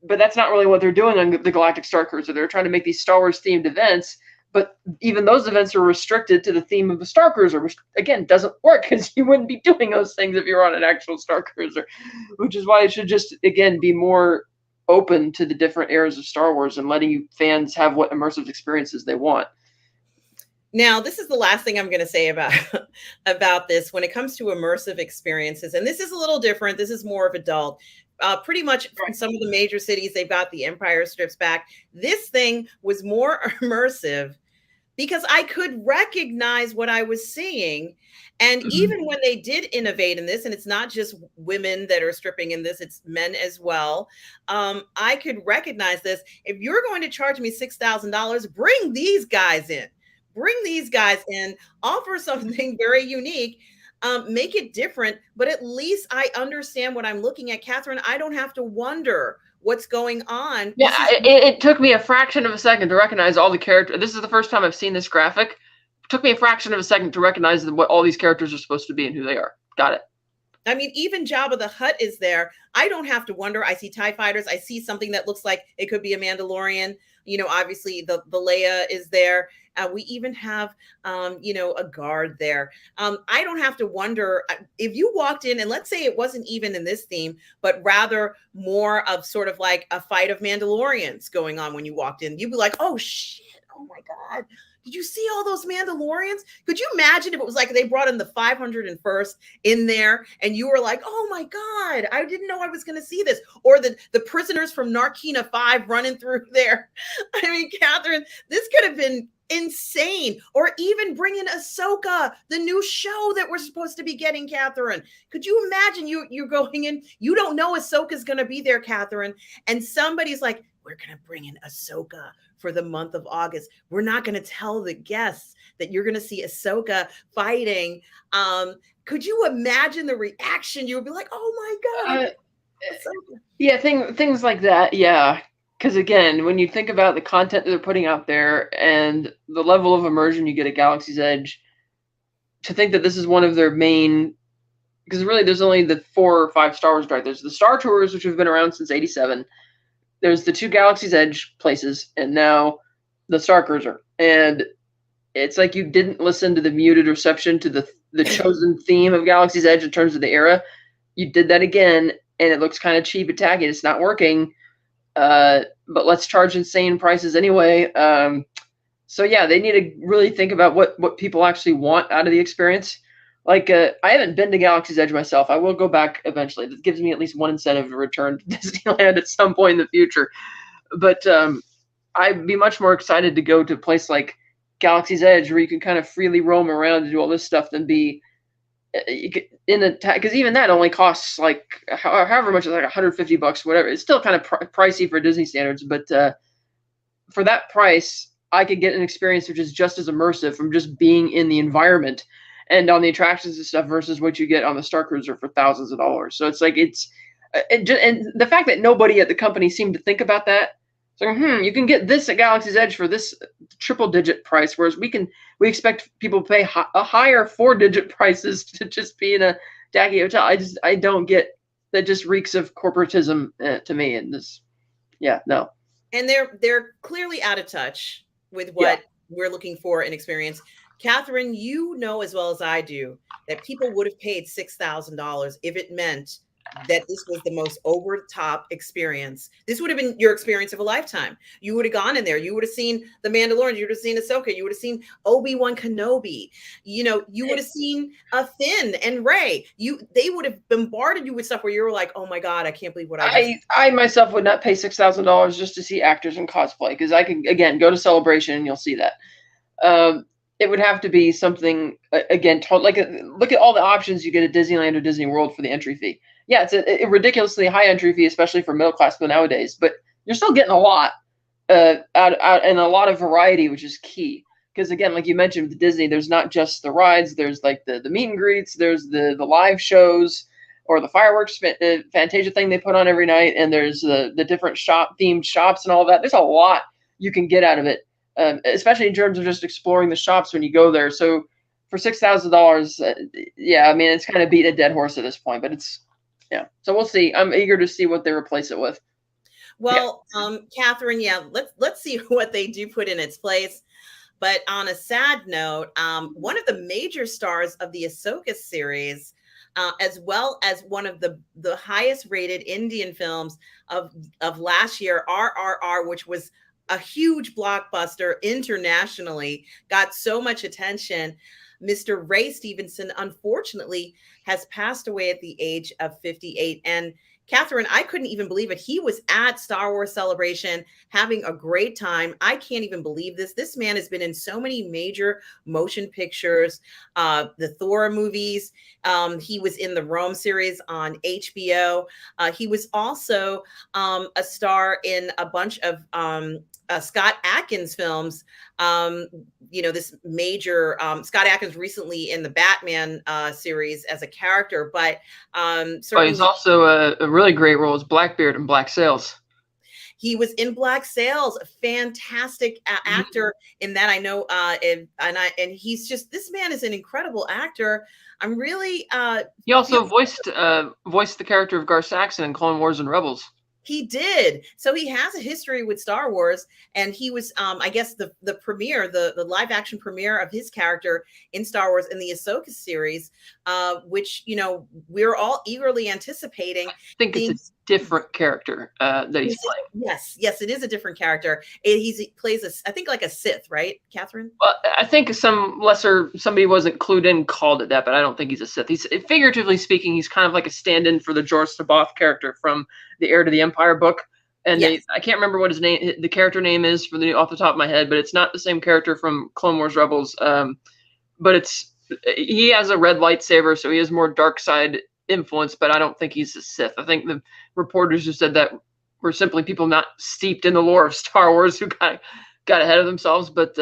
B: But that's not really what they're doing on the Galactic Starcruiser. They're trying to make these Star Wars themed events. But even those events are restricted to the theme of the Starcruiser, which, again, doesn't work because you wouldn't be doing those things if you were on an actual Starcruiser, which is why it should just, again, be more open to the different eras of Star Wars and letting you fans have what immersive experiences they want.
A: Now, this is the last thing I'm going to say about this when it comes to immersive experiences. And this is a little different. This is more of adult. Pretty much from some of the major cities, they've got the Empire strips back. This thing was more immersive because I could recognize what I was seeing. And even when they did innovate in this, and it's not just women that are stripping in this, it's men as well. I could recognize this. If you're going to charge me $6,000, bring these guys in. Bring these guys in, offer something very unique. Make it different, but at least I understand what I'm looking at, Catherine. I don't have to wonder what's going on.
B: Yeah, it took me a fraction of a second to recognize all the characters. This is the first time I've seen this graphic. It took me a fraction of a second to recognize what all these characters are supposed to be and who they are. Got it.
A: I mean, even Jabba the Hutt is there. I don't have to wonder. I see TIE fighters. I see something that looks like it could be a Mandalorian. You know, obviously the Leia is there. We even have, a guard there. I don't have to wonder if you walked in, and let's say it wasn't even in this theme, but rather more of sort of like a fight of Mandalorians going on when you walked in. You'd be like, oh shit, oh my God. did you see all those Mandalorians? Could you imagine if it was like they brought in the 501st in there and you were like, oh my God, I didn't know I was going to see this. Or the prisoners from Narkina 5 running through there. I mean, Catherine, this could have been insane. Or even bring in Ahsoka, the new show that we're supposed to be getting, Catherine. Could you imagine you're going in, you don't know Ahsoka's going to be there, Catherine, and somebody's like, we're going to bring in Ahsoka for the month of August. We're not going to tell the guests that you're going to see Ahsoka fighting. Could you imagine the reaction? You would be like, oh my God.
B: Yeah, things like that. Yeah. Because again, when you think about the content that they're putting out there and the level of immersion you get at Galaxy's Edge, to think that this is one of their main, because really there's only the 4 or 5 Star Wars drive. There's the Star Tours, which have been around since '87. There's the 2 Galaxy's Edge places, and now the Starcruiser. And it's like you didn't listen to the muted reception to the chosen theme of Galaxy's Edge in terms of the era. You did that again, and it looks kind of cheap and tacky. It's not working. But let's charge insane prices anyway. So yeah, they need to really think about what people actually want out of the experience. Like, I haven't been to Galaxy's Edge myself. I will go back eventually. That gives me at least one incentive to return to Disneyland at some point in the future. But I'd be much more excited to go to a place like Galaxy's Edge where you can kind of freely roam around and do all this stuff than be in a, because even that only costs like however much, like $150, whatever. It's still kind of pricey for Disney standards, but for that price, I could get an experience which is just as immersive from just being in the environment and on the attractions and stuff versus what you get on the Starcruiser for thousands of dollars. So it's like and the fact that nobody at the company seemed to think about that. So you can get this at Galaxy's Edge for this triple-digit price, whereas we expect people to pay a higher 4-digit prices to just be in a tacky hotel. I don't get that. Just reeks of corporatism to me. And this, yeah, no.
A: And they're clearly out of touch with what we're looking for in experience. Catherine, you know as well as I do that people would have paid $6,000 if it meant that this was the most over-the-top experience. This would have been your experience of a lifetime. You would have gone in there. You would have seen The Mandalorian. You would have seen Ahsoka. You would have seen Obi-Wan Kenobi. You know, you would have seen Finn and Ray. They would have bombarded you with stuff where you were like, oh my God, I can't believe what
B: I myself would not pay $6,000 just to see actors in cosplay, because I can, again, go to Celebration and you'll see that. It would have to be something, again, like look at all the options you get at Disneyland or Disney World for the entry fee. Yeah, it's a ridiculously high entry fee, especially for middle class people nowadays. But you're still getting a lot out and a lot of variety, which is key. Because again, like you mentioned with Disney, there's not just the rides. There's like the meet and greets. There's the live shows or the fireworks Fantasia thing they put on every night. And there's the different themed shops and all that. There's a lot you can get out of it, especially in terms of just exploring the shops when you go there. So for $6,000, yeah, I mean, it's kind of beating a dead horse at this point, but it's. Yeah, so we'll see. I'm eager to see what they replace it with.
A: Well, Catherine, let's see what they do put in its place. But on a sad note, one of the major stars of the Ahsoka series, as well as one of the highest rated Indian films of last year, RRR, which was a huge blockbuster internationally, got so much attention. Mr. Ray Stevenson, unfortunately, has passed away at the age of 58. And Catherine, I couldn't even believe it. He was at Star Wars Celebration having a great time. I can't even believe this. This man has been in so many major motion pictures, the Thor movies. He was in the Rome series on HBO. He was also a star in a bunch of Scott Adkins films. This major Scott Adkins recently in the Batman series as a character, but
B: he's also a really great role as Blackbeard in Black Sails.
A: He was in Black Sails, a fantastic actor in that. I know, and he's just, this man is an incredible actor. I'm really.
B: He also voiced the character of Gar Saxon in Clone Wars and Rebels.
A: He did. So he has a history with Star Wars, and he was, I guess, the premiere, the live action premiere of his character in Star Wars in the Ahsoka series, which we're all eagerly anticipating.
B: I think it's different character that he's playing.
A: Yes, it is a different character. He plays I think like a Sith, right, Catherine?
B: Well, I think somebody wasn't clued in called it that, but I don't think he's a Sith. He's, figuratively speaking, he's kind of like a stand-in for the George Sabaoth character from the Heir to the Empire book. And
A: Yes.
B: I can't remember what the character name is off the top of my head, but it's not the same character from Clone Wars Rebels. But he has a red lightsaber, so he has more dark side influence, but I don't think he's a Sith. I think the reporters who said that were simply people not steeped in the lore of Star Wars who got ahead of themselves, but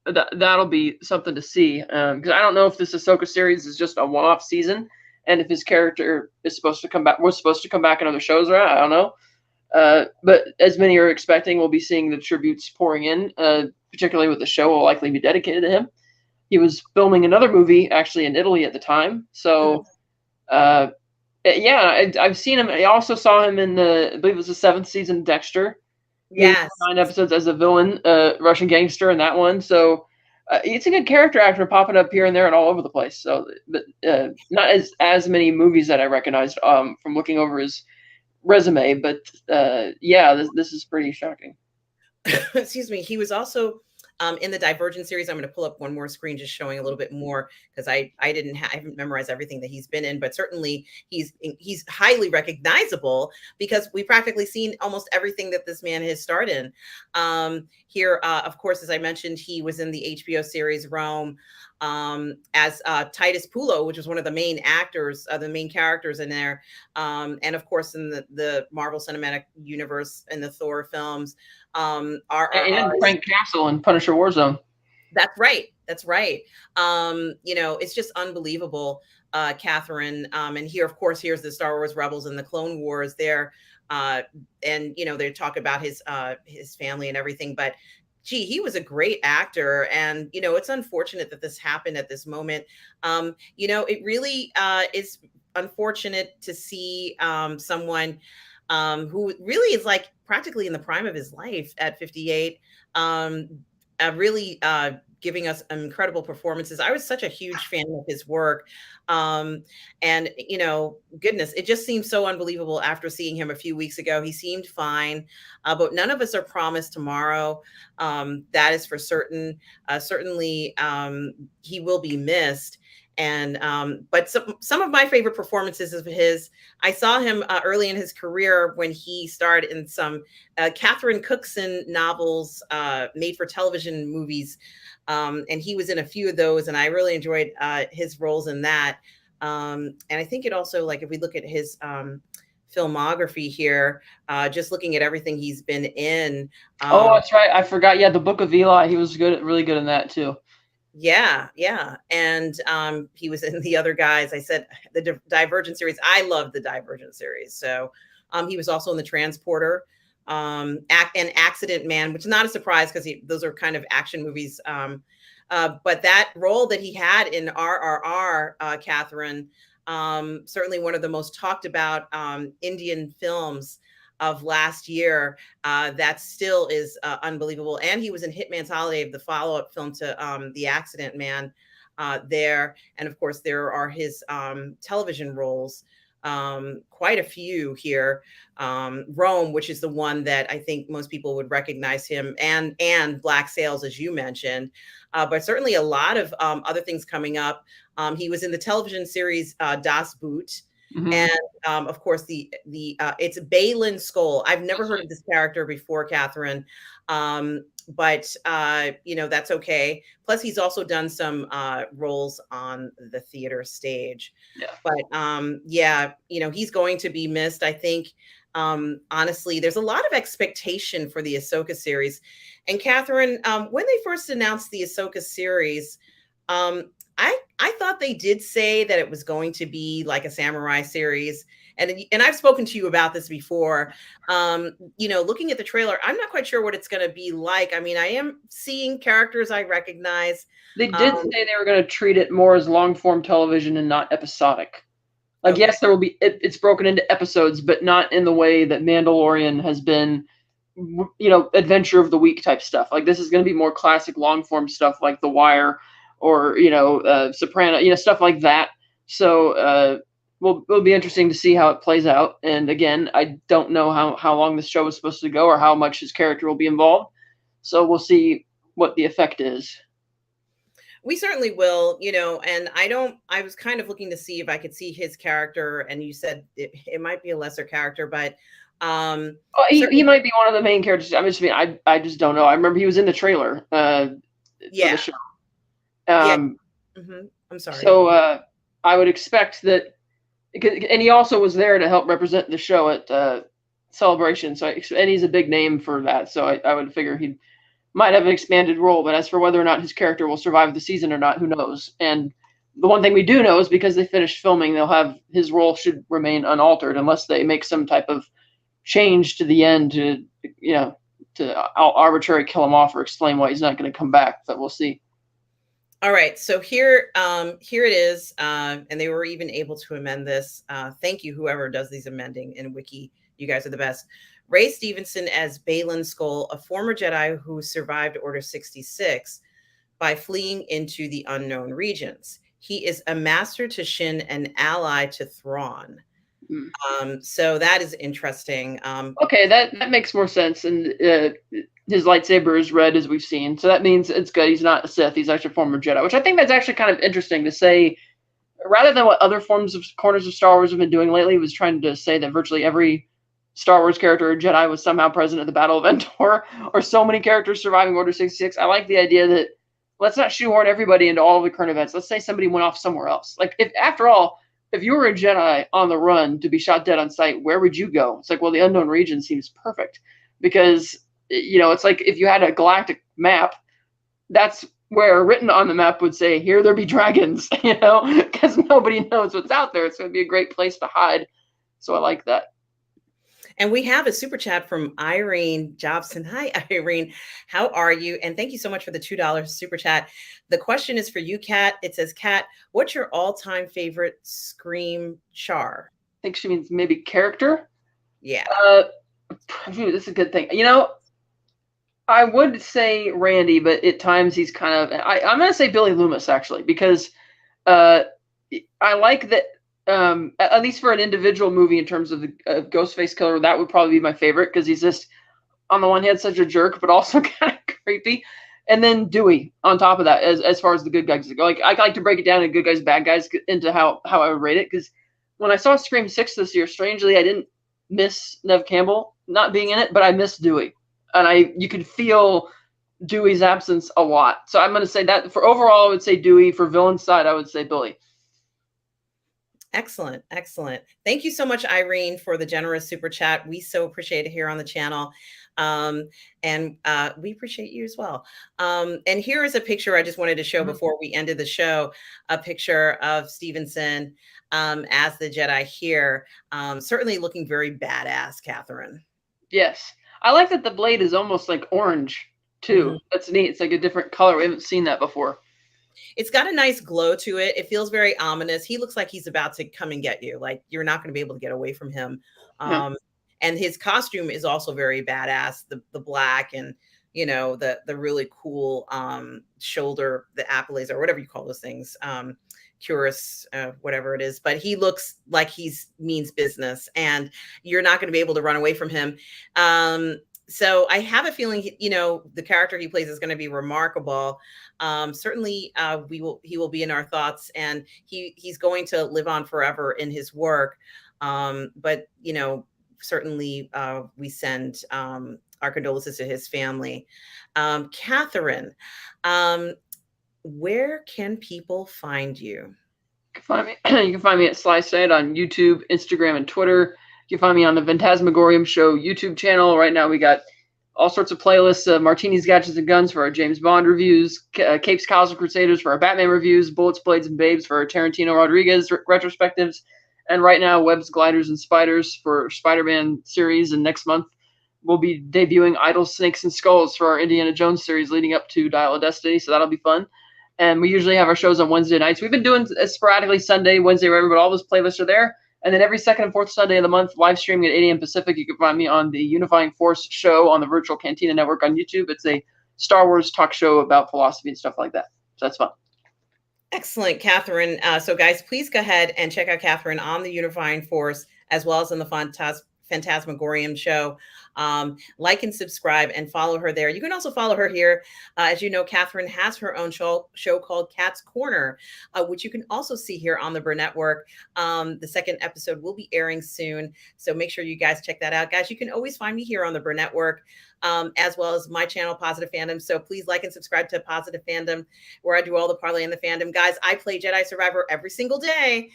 B: that'll be something to see, because I don't know if this Ahsoka series is just a one-off season, and if his character was supposed to come back in other shows, right? I don't know. But as many are expecting, we'll be seeing the tributes pouring in, particularly with the show will likely be dedicated to him. He was filming another movie actually in Italy at the time, so yeah, I've seen him. I also saw him in I believe it was the 7th season Dexter.
A: Yes.
B: 9 episodes as a villain, Russian gangster in that one. So it's a good character actor popping up here and there and all over the place. So, but not as many movies that I recognized from looking over his resume. But yeah, this is pretty shocking.
A: Excuse me. He was also in the Divergent series. I'm going to pull up one more screen, just showing a little bit more, because I haven't memorized everything that he's been in, but certainly he's highly recognizable because we practically seen almost everything that this man has starred in. Here, of course, as I mentioned, he was in the HBO series Rome as Titus Pulo, which was one of the main actors, the main characters in there, and of course in the Marvel Cinematic Universe and the Thor films. And
B: Frank Castle in Punisher Warzone.
A: That's right. It's just unbelievable, Catherine. And here, of course, here's the Star Wars Rebels and the Clone Wars there. And they talk about his family and everything, but gee, he was a great actor. And, it's unfortunate that this happened at this moment. It really is unfortunate to see someone who really is like practically in the prime of his life at 58, really giving us incredible performances. I was such a huge fan of his work. And, goodness, it just seems so unbelievable after seeing him a few weeks ago. He seemed fine, but none of us are promised tomorrow. That is for certain. Certainly, he will be missed. And but some of my favorite performances of his, I saw him early in his career when he starred in some Catherine Cookson novels, made for television movies, and he was in a few of those, and I really enjoyed his roles in that. And I think it also, like, if we look at his filmography here, just looking at everything he's been in.
B: Oh, that's right, I forgot. Yeah, the Book of Eli. He was really good in that too.
A: Yeah. And he was in the other guys. I said the Divergent series. I love the Divergent series. So he was also in the Transporter, and Accident Man, which is not a surprise because those are kind of action movies. But that role that he had in RRR, Catherine, certainly one of the most talked about Indian films of last year, that still is unbelievable. And he was in Hitman's Holiday, the follow-up film to The Accident Man there. And of course, there are his television roles, quite a few here. Rome, which is the one that I think most people would recognize him, and Black Sails, as you mentioned. But certainly a lot of other things coming up. He was in the television series Das Boot. Mm-hmm. And of course, it's Balin Skoll. I've never heard of this character before, Catherine, but that's okay. Plus, he's also done some roles on the theater stage. Yeah. But he's going to be missed. I think, honestly, there's a lot of expectation for the Ahsoka series. And Catherine, when they first announced the Ahsoka series, I thought they did say that it was going to be like a samurai series. And I've spoken to you about this before. Looking at the trailer, I'm not quite sure what it's going to be like. I mean, I am seeing characters I recognize.
B: They did say they were going to treat it more as long form television and not episodic. Like, okay. Yes, there will be, it's broken into episodes, but not in the way that Mandalorian has been, adventure of the week type stuff. Like, this is going to be more classic long form stuff like The Wire, or Soprano, stuff like that. So it'll be interesting to see how it plays out. And again, I don't know how long this show is supposed to go or how much his character will be involved. So we'll see what the effect is.
A: We certainly will, and I was kind of looking to see if I could see his character, and you said it might be a lesser character, but
B: he might be one of the main characters. I just don't know. I remember he was in the trailer for the show.
A: I'm sorry.
B: So I would expect that, and he also was there to help represent the show at Celebration. So and he's a big name for that. So I would figure he might have an expanded role. But as for whether or not his character will survive the season or not, who knows? And the one thing we do know is because they finished filming, they'll have his role should remain unaltered unless they make some type of change to the end to arbitrarily kill him off or explain why he's not going to come back. But we'll see.
A: All right, so here it is, and they were even able to amend this. Thank you, whoever does these amending in Wiki. You guys are the best. Ray Stevenson as Baylan Skoll, a former Jedi who survived Order 66 by fleeing into the unknown regions. He is a master to Shin, an ally to Thrawn. So that is interesting.
B: Okay, that makes more sense. And his lightsaber is red, as we've seen. So that means it's good. He's not a Sith. He's actually a former Jedi, which I think that's actually kind of interesting to say. Rather than what other corners of Star Wars have been doing lately, was trying to say that virtually every Star Wars character or Jedi was somehow present at the Battle of Endor, or so many characters surviving Order 66. I like the idea that let's not shoehorn everybody into all of the current events. Let's say somebody went off somewhere else. Like, if you were a Jedi on the run to be shot dead on sight, where would you go? It's like, well, the unknown region seems perfect because, it's like if you had a galactic map, that's where written on the map would say, here there be dragons, because nobody knows what's out there. It's going to be a great place to hide. So I like that.
A: And we have a super chat from Irene Jobson. Hi, Irene. How are you? And thank you so much for the $2 super chat. The question is for you, Kat. It says, Kat, what's your all-time favorite Scream char?
B: I think she means maybe character.
A: Yeah.
B: This is a good thing. I would say Randy, but at times he's kind of... I'm going to say Billy Loomis, actually, because I like that... at least for an individual movie in terms of the Ghostface Killer, that would probably be my favorite because he's just, on the one hand, such a jerk, but also kind of creepy. And then Dewey on top of that, as far as the good guys go. Like, I like to break it down into good guys, bad guys, into how I would rate it. Because when I saw Scream 6 this year, strangely, I didn't miss Neve Campbell not being in it, but I missed Dewey. And you could feel Dewey's absence a lot. So I'm going to say that for overall, I would say Dewey. For villain side, I would say Billy.
A: Excellent. Excellent. Thank you so much, Irene, for the generous super chat. We so appreciate it here on the channel. And we appreciate you as well. And here is a picture I just wanted to show before we ended the show, a picture of Stevenson as the Jedi here. Certainly looking very badass, Catherine.
B: Yes. I like that the blade is almost like orange, too. That's neat. It's like a different color. We haven't seen that before.
A: It's got a nice glow to it. It feels very ominous. He looks like he's about to come and get you. Like, you're not going to be able to get away from him. And his costume is also very badass. The black and, the really cool shoulder, the apelays or whatever you call those things, cuirass, whatever it is. But he looks like he's means business, and you're not going to be able to run away from him. So I have a feeling, the character he plays is going to be remarkable. Certainly, he will be in our thoughts, and he's going to live on forever in his work. But certainly, we send our condolences to his family. Catherine, where can people find you?
B: You can find me at SlySide on YouTube, Instagram, and Twitter. You can find me on the Phantasmagorium Show YouTube channel. Right now, we got all sorts of playlists: Martinis, Gadgets, and Guns for our James Bond reviews, Capes, Cows, and Crusaders for our Batman reviews, Bullets, Blades, and Babes for our Tarantino Rodriguez retrospectives, and right now, Webs, Gliders, and Spiders for Spider-Man series. And next month, we'll be debuting Idols, Snakes, and Skulls for our Indiana Jones series leading up to Dial of Destiny, so that'll be fun. And we usually have our shows on Wednesday nights. We've been doing sporadically Sunday, Wednesday, whatever, but all those playlists are there. And then every second and fourth Sunday of the month, live streaming at 8 a.m. Pacific, you can find me on the Unifying Force show on the Virtual Cantina Network on YouTube. It's a Star Wars talk show about philosophy and stuff like that. So that's fun.
A: Excellent, Catherine. So, guys, please go ahead and check out Catherine on the Unifying Force as well as on the Phantasmagorium show. Like and subscribe and follow her there. You can also follow her here. As you know, Catherine has her own show called Cat's Corner, which you can also see here on the Burnettwork. The second episode will be airing soon. So make sure you guys check that out. Guys, you can always find me here on the Burnettwork. As well as my channel, Positive Fandom. So please like and subscribe to Positive Fandom, where I do all the parlay in the fandom. Guys, I play Jedi Survivor every single day.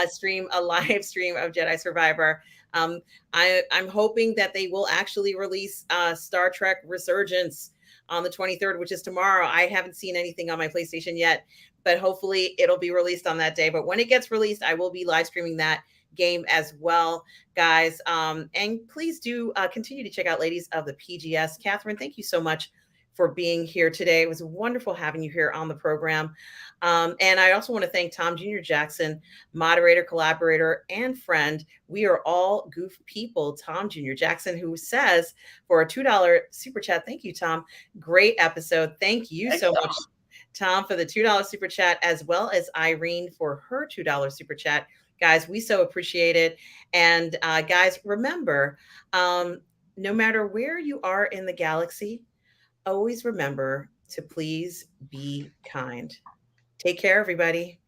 A: Stream a live stream of Jedi Survivor. I'm hoping that they will actually release Star Trek Resurgence on the 23rd, which is tomorrow. I haven't seen anything on my PlayStation yet, but hopefully it'll be released on that day. But when it gets released, I will be live streaming that game as well, guys. And please do continue to check out Ladies of the PGS. Catherine, thank you so much for being here today. It was wonderful having you here on the program. And I also want to thank Tom Jr. Jackson, moderator, collaborator, and friend. We are all goof people. Tom Jr. Jackson, who says for a $2 super chat, thank you, Tom. Great episode. Thank you so much, Tom, for the $2 super chat, as well as Irene for her $2 super chat. Guys, we so appreciate it. And guys, remember, no matter where you are in the galaxy, always remember to please be kind. Take care, everybody.